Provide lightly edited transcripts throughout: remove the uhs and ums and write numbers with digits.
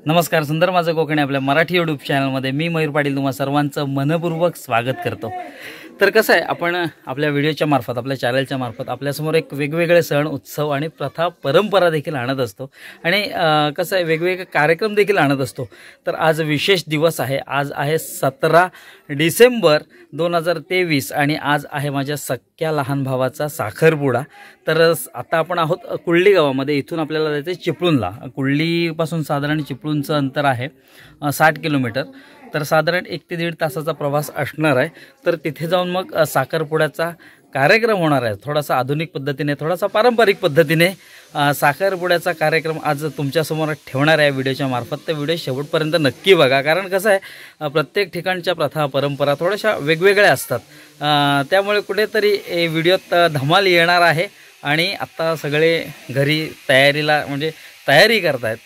नमस्कार, सुंदर माझं कोकणी आपल्या मराठी यूट्यूब चॅनलमध्ये मी मयूर पाटील तुम्हा सर्वांचं मनपूर्वक स्वागत करतो। तर कसं आहे, आपण आपल्या व्हिडिओच्या मार्फत आपल्या चॅनलच्या मार्फत आपल्यासमोर एक वेगवेगळे सण उत्सव आणि प्रथा परंपरा देखील आणत असतो आणि कसं आहे वेगवेगळे कार्यक्रम देखील आणत असतो। तर आज विशेष दिवस आहे, आज आहे 17 डिसेंबर 2023 आणि आज आहे माझ्या सख्या लहान भावाचा साखरपुडा। तर आता आपण आहोत कुळली गावामध्ये, इथून आपल्याला जायचं चिपळूणला। कुळलीपासून साधारण चिपळूणचं अंतर आहे 60 किलोमीटर। तर साधारण 1 ते 1.5 तासाचा प्रवास असणार आहे। तर तिथे जाऊन मग साखरपुड्याचा कार्यक्रम होणार आहे। थोडासा आधुनिक पद्धतीने, थोडासा पारंपरिक पद्धतीने साखरपुड्याचा कार्यक्रम आज तुमच्यासमोर ठेवणार आहे व्हिडिओच्या मार्फत। तर व्हिडिओ शेवटपर्यंत नक्की बघा, कारण कसं आहे प्रत्येक ठिकाणच्या प्रथा परंपरा थोड्याशा वेगवेगळ्या असतात, त्यामुळे कुठेतरी व्हिडिओत धमाल येणार आहे। आणि आत्ता सगळे घरी तयारी करतायत,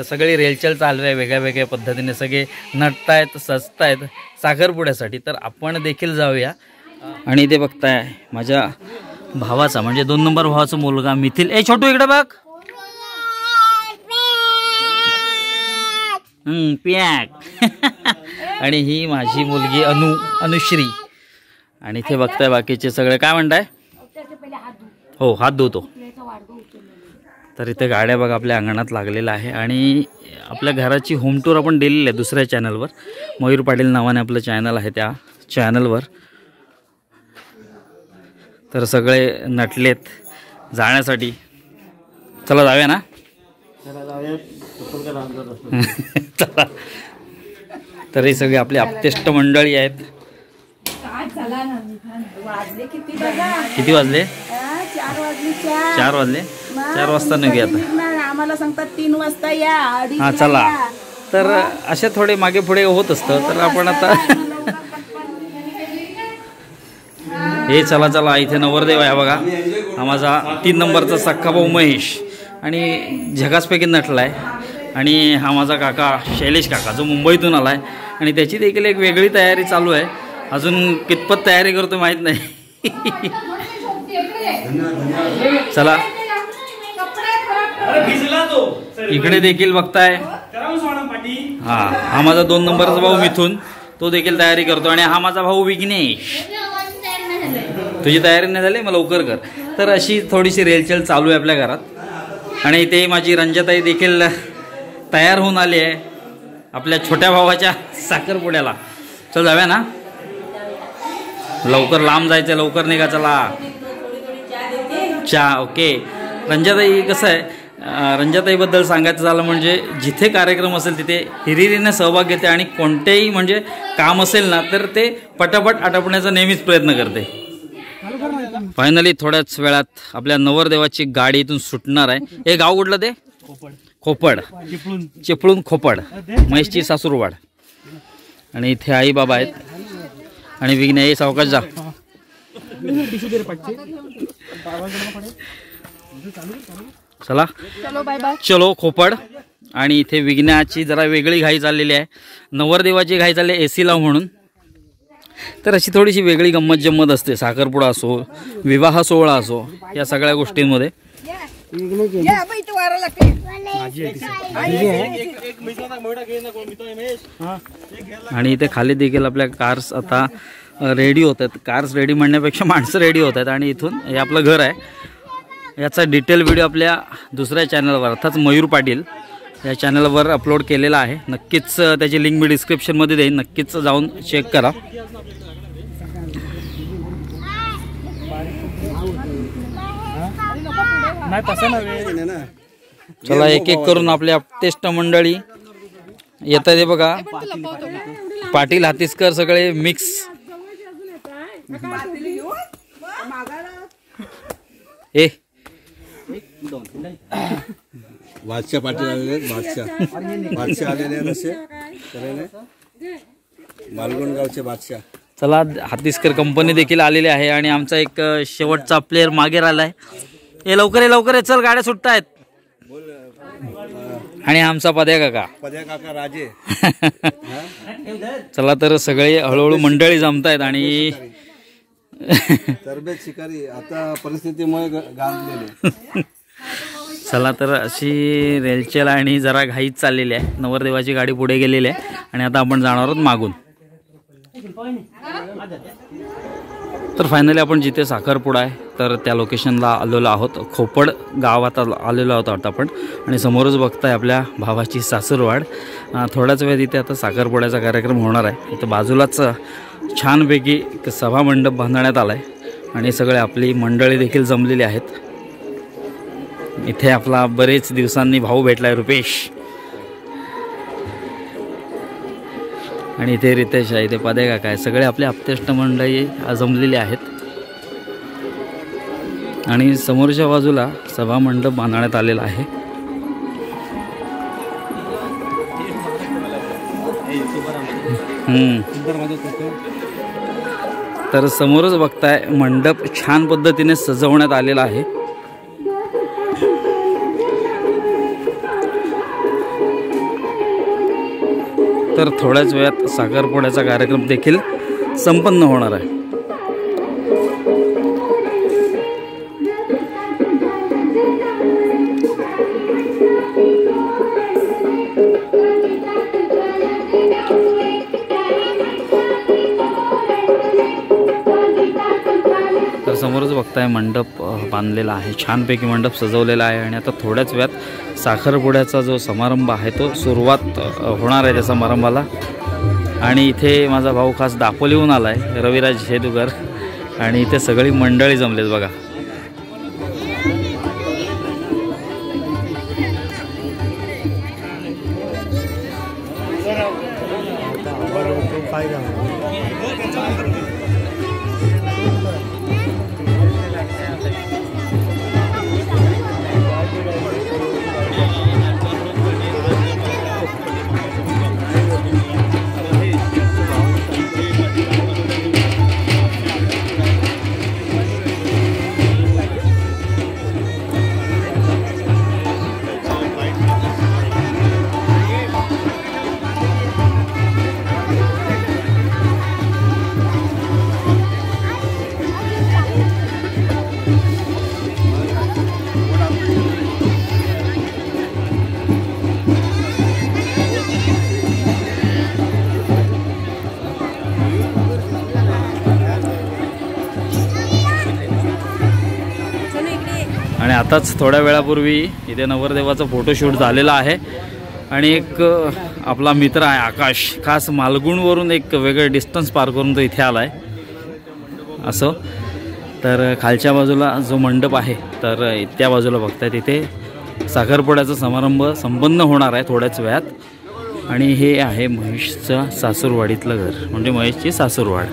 सगळी रेलचल चालू आहे, वेगळ्या वेगळ्या पद्धतीने सगळे नटतायत सजतायत साखरपुड्यासाठी। तर आपण देखील जाऊया। आणि इथे बघताय माझ्या भावाचा म्हणजे 2 नंबर भावाचा मुलगा मिथिल। ए छोटू इकडे बघ, पॅक आणि ही माझी मुलगी अनुश्री। आणि इथे बघताय बाकीचे सगळे काय म्हणताय, हो हात धुतो। तर इथे गाड्या बघा आपल्या अंगणात लागलेल्या आहे आणि आपल्या घराची होम टूर आपण दिलेली आहे दुसऱ्या चॅनलवर, मयूर पाटील नावाने आपलं चॅनल आहे त्या चॅनलवर। तर सगळे नटलेत जाण्यासाठी, चला जाऊया ना चला। तर हे सगळे आपले आप्तेष्ट मंडळी आहेत। किती वाजले? 4 वाजले। 4 वाजता निघूया आता, आम्हाला सांगतात 3 वाजता या। हां चला। तर असे थोडे मागे पुढे होत असतं। तर आपण आता हे चला इथे नवरदेव आहे बघा, हा माझा 3 नंबरचा सख्खा भाऊ महेश आणि झकासपैकी नटला आहे। आणि हा माझा काका शैलेश काका जो मुंबईतून आला आहे आणि त्याची देखील एक वेगळी तयारी चालू आहे। अजून कितपत तयारी करतो माहीत नाही चला इकडे देखील बघताय, हा माझा 2 नंबरचा भाऊ मिथून, तो देखील तयारी करतो। आणि हा माझा भाऊ विघ्नेश। तुझी तयारी नाही झाली, मग लवकर कर। तर अशी थोडीशी रेलचल चालू आहे आपल्या घरात। आणि इथे माझी रंजताई देखील तयार होऊन आली आहे आपल्या छोट्या भावाच्या साखरपुड्याला। चल जाऊया ना, लवकर लांब जायचं, लवकर निघा चला। चहा ओके। रंजताई कसं आहे, रंजताईबद्दल सांगायचं झालं म्हणजे जिथे कार्यक्रम असेल तिथे हिरिरीने सहभाग घेते आणि कोणतेही म्हणजे काम असेल ना तर ते पटापट आटपण्याचा नेहमीच प्रयत्न करते। फायनली थोड्याच वेळात आपल्या नवरदेवाची गाडी इथून सुटणार आहे। हे गाव कुठलं ते? खोपड, चिपळूण खोपड, महेशची सासूरवाड। आणि इथे आई बाबा आहेत आणि विघ्ने सावकाश जा। चला चलो खोपड। आणि इथे विघ्नाची जरा वेगळी घाई चाललेली आहे, नवरदेवाची घाई चालली एसी लाव म्हणून। तर अशी थोडीशी वेगळी गंमत जम्मत असते, साखरपुडा असो विवाह सोहळा असो या सगळ्या गोष्टींमध्ये। आणि इथे खाली देखील आपल्या कार्स आता रेडी होत आहेत। कार्स रेडी म्हणण्यापेक्षा माणसं रेडी होत आहेत। आणि इथून हे आपलं घर आहे, याचा डिटेल व्हिडिओ आपल्या दुसऱ्या चॅनलवर अर्थात मयूर पाटील या चॅनलवर अपलोड केलेला आहे। नक्कीच त्याची लिंक मी डिस्क्रिप्शनमध्ये देईन, नक्कीच जाऊन चेक करा। चला एक एक करून आपले आप्तेष्ट मंडळी येत आहे बघा, पाटील हातीसकर सगळे मिक्स। ए बादशाह पाटील आलेले, बादशाह आलेले नसे मालगुणगावचे बादशाह। चला हातीसकर कंपनी देखील आलेली आहे आणि आमचा एक शेवटचा प्लेयर मागे राहिलाय। हे लवकर चल, गाड्या सुटतायत। आणि आमचा पद्या काका राजे चला तर सगळे हळूहळू मंडळी जमतायत आणि तरबेज शिकारी आता परिस्थितीमुळे गांजलेले। चला तर अशी रेलचेल आणि जरा घाईत चाललेली आहे. नवरदेवाची गाडी पुढे गेलेली आहे आणि आता आपण जाणार आहोत मागून. तर फायनली आपण जिथे साखरपुडा आहे तर त्या लोकेशनला आलेलो आहोत. खोपड गावात आलेलो आहोत आपण आणि समोरच बघताय आपल्या भावाची सासूरवाड. थोड्याच वेळ इथे आता साखरपुड्याचा कार्यक्रम होणार आहे. इथं बाजूलाच छानपैकी सभा मंडप बांधण्यात आला आहे आणि सगळे आपली मंडळी देखील जमलेली आहेत. इथे आपला बरेच दिवसांनी भाऊ भेटलाय रुपेश आणि इथे रितेश आहे, इथे पदे काका आहे. सगळे आपले आप्तेष्ट मंडळी जमलेली आहेत आणि समोरच्या बाजूला सभा मंडप बांधण्यात आलेला आहे. तर समोरच बघताय मंडप छान पद्धतीने सजवण्यात आलेला आहे. तर थोड्याच वेळात साखरपुड्याचा कार्यक्रम देखील संपन्न होणार आहे. तर समोरच बघताय मंडप बांधलेला आहे, छानपैकी मंडप सजवलेला आहे आणि आता थोड्याच वेळात साखरपुड्याचा जो समारंभ आहे तो सुरुवात होणार आहे त्या समारंभाला. आणि इथे माझा भाऊ खास दापोलीहून आला आहे, रविराज हेदुगर, आणि इथे सगळी मंडळी जमलेत बघा. आणि आताच थोड्या वेळापूर्वी इथे नवरदेवाचा फोटोशूट झालेला आहे आणि एक आपला मित्र आहे आकाश, खास मालगुणवरून एक वेगळं डिस्टन्स पार करून तो इथे आला आहे. असं तर खालच्या बाजूला जो मंडप आहे तर त्या बाजूला बघताय तिथे साखरपुड्याचा समारंभ संपन्न होणार आहे थोड्याच वेळात. आणि हे आहे महेशचं सासूरवाडीतलं घर, म्हणजे महेशची सासूरवाड.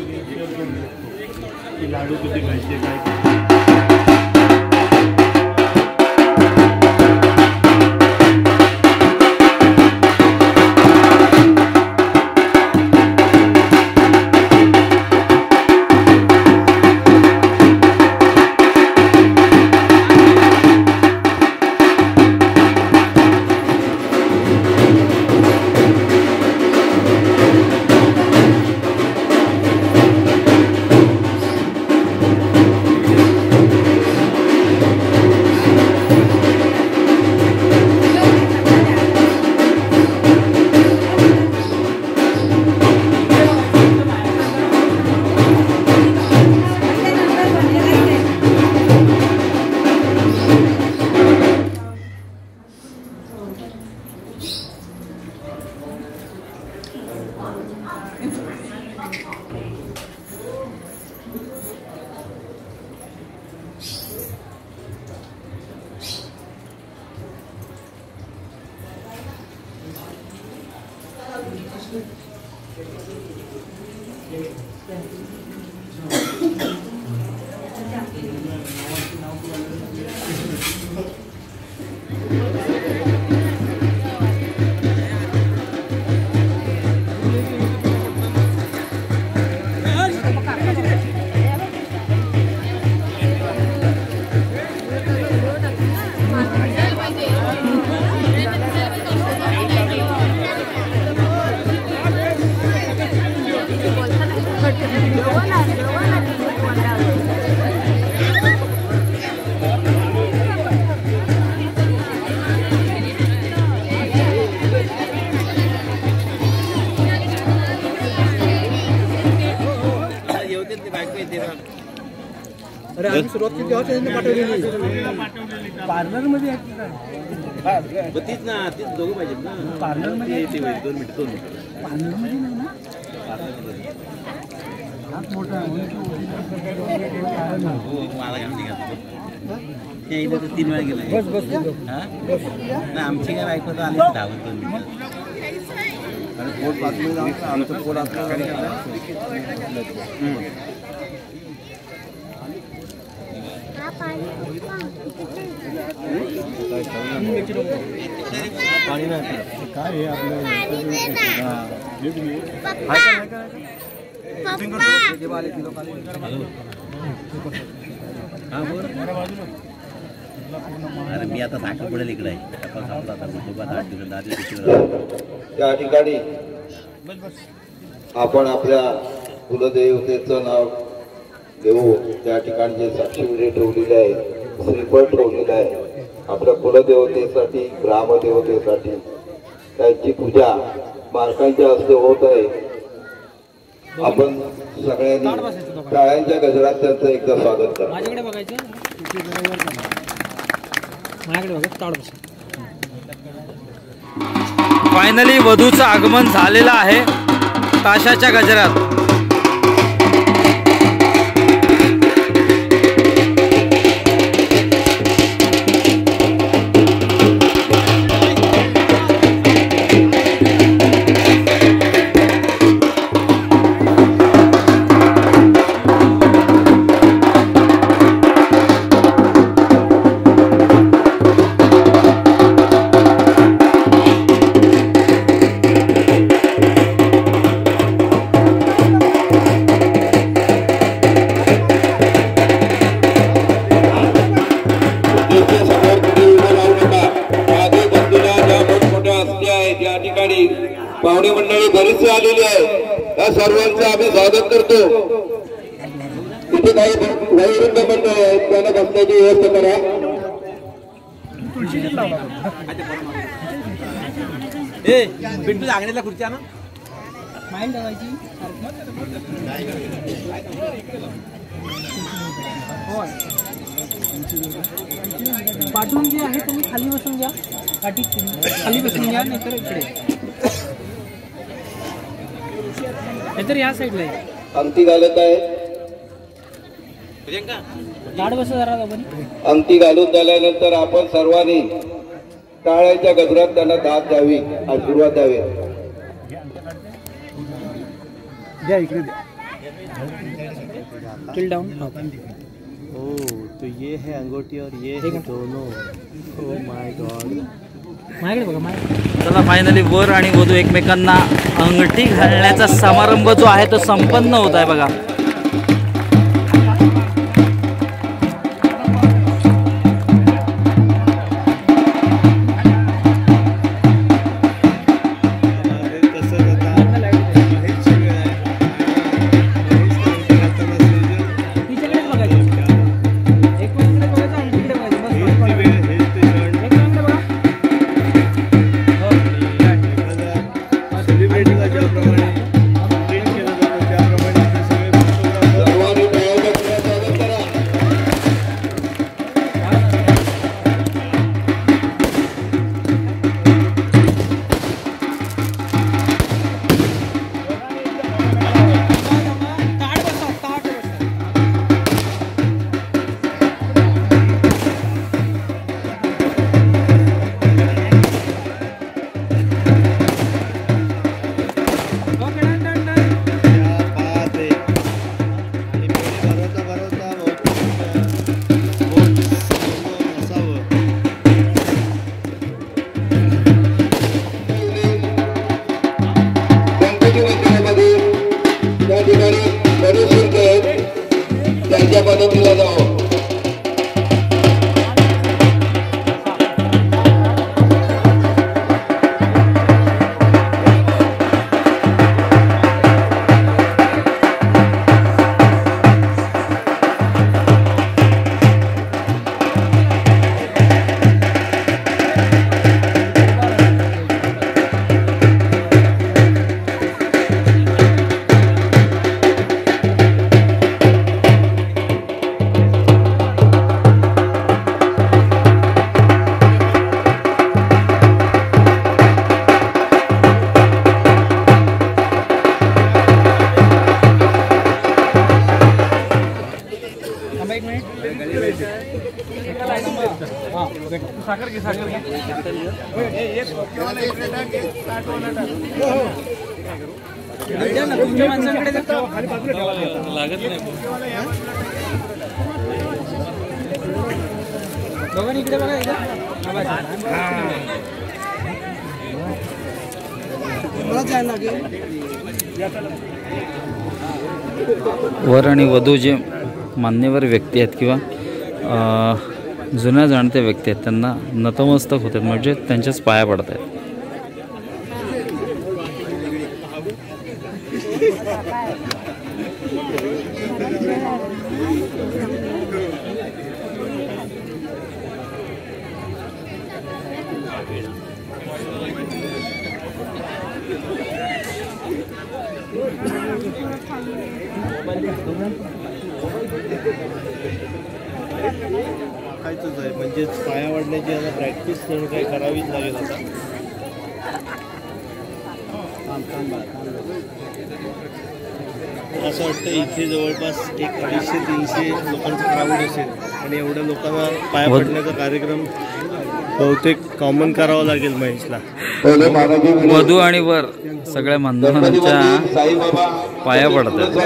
तीन वेळा गेलं आमची काय बायको तर आली धावत 2 मिनिटं आणि पोट बातमी जाऊन आमचं पोट आपल्या गाडी पाणी नाही काय हे आपलं अरे मी आता साखर पडेल इकडे आहे त्या ठिकाणी आपण आपल्या कुलदेवतेचं नाव घेऊ. त्या ठिकाणी जे साक्षीविधी ठेवलेले आहे, श्रीफळ ठेवलेलं आहे आपल्या कुलदेवतेसाठी, ग्रामदेवतेसाठी. त्यांची पूजा बारकांच्या हस्ते होत आहे. आपण सगळ्यांनी टाळ्यांच्या गजरात त्यांचं एकदा स्वागत करा. फायनली वधूचं आगमन झालेलं आहे ताशाच्या गजरात. पाहुणे मंडळी बरीचशी आलेली आहे. त्या सर्वांचं आम्ही स्वागत करतो. इथे काही वयोवृद्ध मंडळी आहेत, त्यांना बसण्याची व्यवस्था करा. पिंटू जागण्याला खुर्ची ना पाठवून जे आहे तुम्ही खाली बसून घ्या. पाठी खाली बसून घ्या, नाहीतर इकडे नाहीतर या साईडला आहे. अंगठी घालत आहे. गाड बस जरा आपण. अंगठी घालून झाल्यानंतर आपण सर्वांनी टाळ्यांच्या गजरात त्यांना दाद द्यावी, आशीर्वाद द्यावे. द्या इकडे द्या. Till down. तो ये है अंगूठी और ये है दोनों. Oh my God. माझ्याकडे बघा माझ्याकडे. चला फायनली वर आणि वधू एकमेकांना अंगठी घालण्याचा समारंभ जो आहे तो संपन्न होत आहे बघा. त्यांच्या मदतीला जावं. लागत नाही दोघांनी इकडे बघा एकदा वर आणि वधू जे मान्यवर व्यक्ती आहेत किंवा जुन्या जाणते व्यक्ती आहेत त्यांना नतमस्तक होतात म्हणजे त्यांच्याच पाया पडत आहेत. कायच आहे म्हणजे पाया वाढण्याची आता प्रॅक्टिस काही करावीच लागेल आता. असं वाटतं इथे जवळपास 250-300 लोकांचा क्राऊड असेल आणि एवढ्या लोकांना पाया पडण्याचा कार्यक्रम बहुतेक कॉमन करावा लागेल महेशला. वधू आणि वर सगळ्या मान्यवरांच्या पाया पडतात.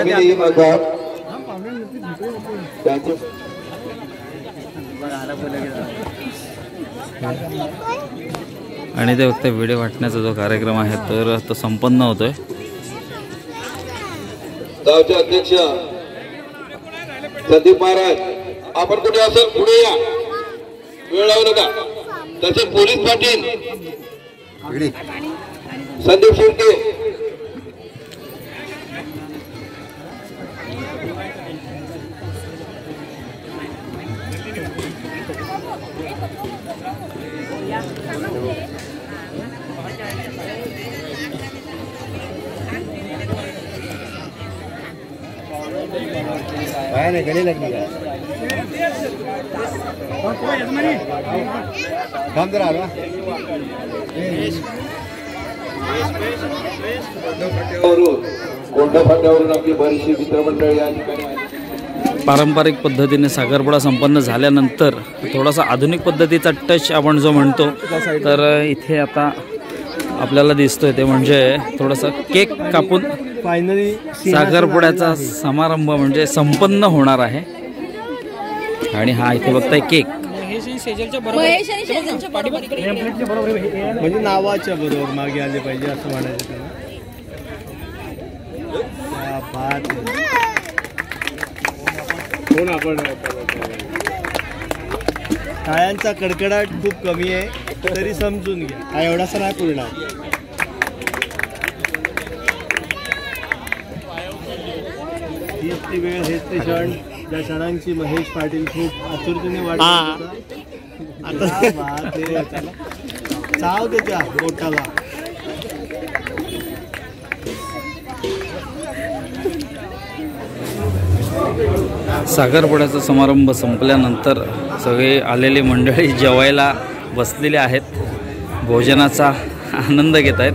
आणि ते फक्त व्हिडिओ वाटण्याचा जो कार्यक्रम आहे तर तो संपन्न होतोय. गावचे अध्यक्ष संदीप महाराज आपण कुठे असेल पुढे या, वेळ लावू नका. तसेच पोलीस पाटील संदीप शिर्के, गले लगनी काम जरा आलो कोंढा फाट्यावरून आपली बरीचशी मित्रमंडळी या ठिकाणी. पारंपरिक पद्धतीने साखरपुडा संपन्न झाल्यानंतर थोडासा आधुनिक पद्धतीचा टच आपण जो म्हणतो तर इथे आता आपल्याला दिसतोय ते म्हणजे थोडासा केक कापून फायनली साखरपुड्याचा समारंभ म्हणजे संपन्न होणार आहे. आणि हा इथे बघताय केक म्हणजे नावाच्या बरोबर मागे आले पाहिजे असं म्हणायचं त्याला. टाळ्यांचा कडकडाट खूप कमी आहे तरी समजून घ्या हा एवढासा नाही पूर्ण. हीच ती वेळ हेच ते क्षण ज्या क्षणांची महेश पाटील खूप आतुरतेने वाट चाव त्याच्या पोटाला. साखरपुड्याचा समारंभ संपल्यानंतर सगळे आलेली मंडळी जेवायला बसलेले आहेत, भोजनाचा आनंद घेत आहेत.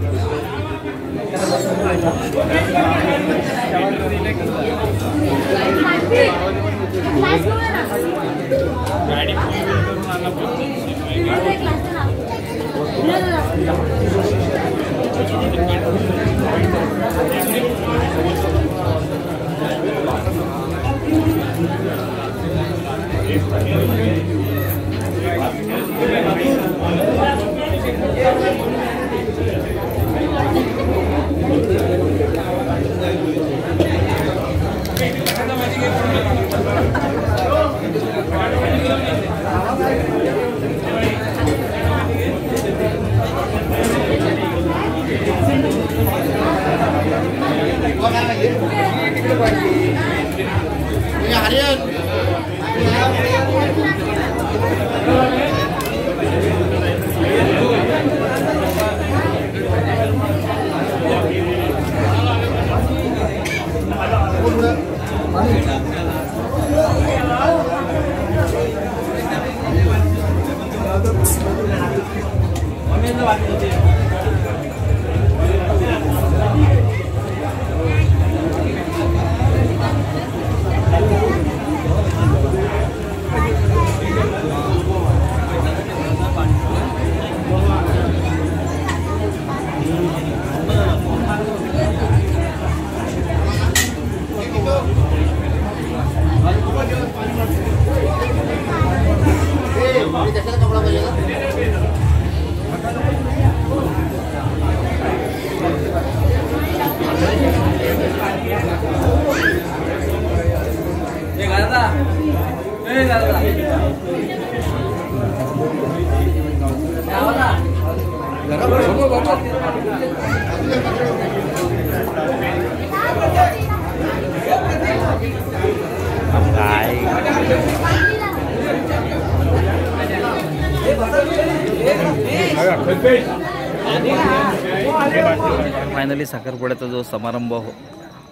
फायनली साखरपुड्याचा जो समारंभ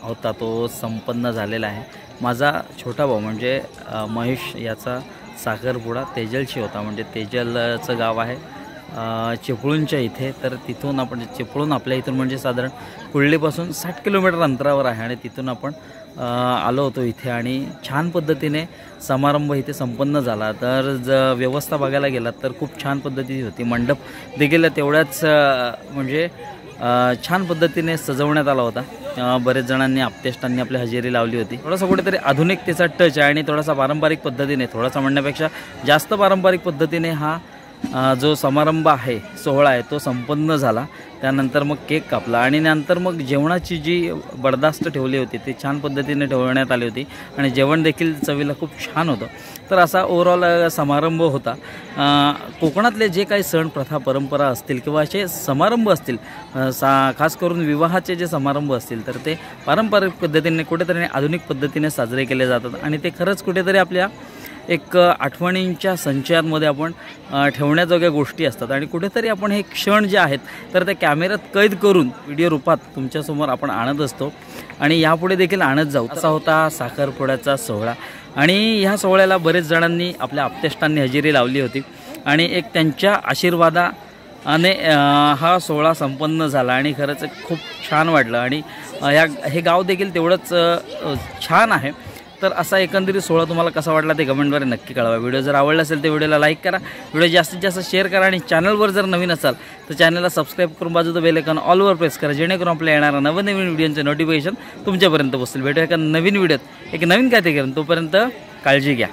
होता तो संपन्न झालेला आहे. माझा छोटा भाऊ म्हणजे महेश याचा साखरपुडा तेजलशी होता. म्हणजे तेजलचं गाव आहे चिपळूणच्या इथे. तर तिथून आपण चिपळूण आपल्या इथून म्हणजे साधारण कुर्लीपासून 60 किलोमीटर अंतरावर आहे आणि तिथून आपण आलो होतो इथे आणि छान पद्धतीने समारंभ इथे संपन्न झाला. तर व्यवस्था बघायला गेलात तर खूप छान पद्धतीची होती. मंडप देखील तेवढ्याच म्हणजे छान पद्धतीने सजवण्यात आला होता. बरेच जणांनी आप्तेष्टांनी आपली हजेरी लावली होती. थोडासा कुठेतरी आधुनिकतेचा टच आहे आणि थोडासा पारंपरिक पद्धतीने थोडासा म्हणण्यापेक्षा जास्त पारंपरिक पद्धतीने हा जो समारंभ आहे सोहळा आहे तो संपन्न झाला. त्यानंतर मग केक कापला आणि नंतर मग जेवणाची जी बरदास्त ठेवली होती ती छान पद्धतीने ठेवण्यात आली होती आणि जेवण देखील चवीला खूप छान होतं. तर असा ओव्हरऑल समारंभ होता. कोकणातले जे काही सण प्रथा परंपरा असतील किंवा असे समारंभ असतील खास करून विवाहाचे जे समारंभ असतील तर ते पारंपरिक पद्धतीने कुठेतरी आधुनिक पद्धतीने साजरे केले जातात आणि ते खरंच कुठेतरी आपल्या एक आठवणींच्या संचयांमध्ये आपण ठेवण्याजोग्या गोष्टी असतात आणि कुठेतरी आपण हे क्षण जे आहेत तर ते कॅमेऱ्यात कैद करून व्हिडिओ रूपात तुमच्यासमोर आपण आणत असतो आणि यापुढे देखील आणत जाऊ. असा होता साखरपुड्याचा सोहळा आणि ह्या सोहळ्याला बरेच जणांनी आपल्या आप्तेष्टांनी हजेरी लावली होती आणि एक त्यांच्या आशीर्वादाने हा सोहळा संपन्न झाला आणि खरंच खूप छान वाटलं आणि हे गाव देखील तेवढंच छान आहे. तर असा एकंदरीत सोहळा तुम्हाला कसा वाटला ते कमेंटद्वारे नक्की कळवा. व्हिडिओ जर आवडला असेल तर व्हिडिओला लाईक करा, व्हिडिओ जास्तीत जास्त शेअर करा आणि चॅनलवर जर नवीन असाल तर चॅनलला सबस्क्राईब करून बाजूचं बेल आयकॉन ऑलवर प्रेस करा जेणेकरून आपल्या येणाऱ्या नवीन व्हिडिओचे नोटिफिकेशन तुमच्यापर्यंत पोहोचतील. भेटूया एका नवीन व्हिडिओत एक नवीन काहीतरी करून. तोपर्यंत काळजी घ्या.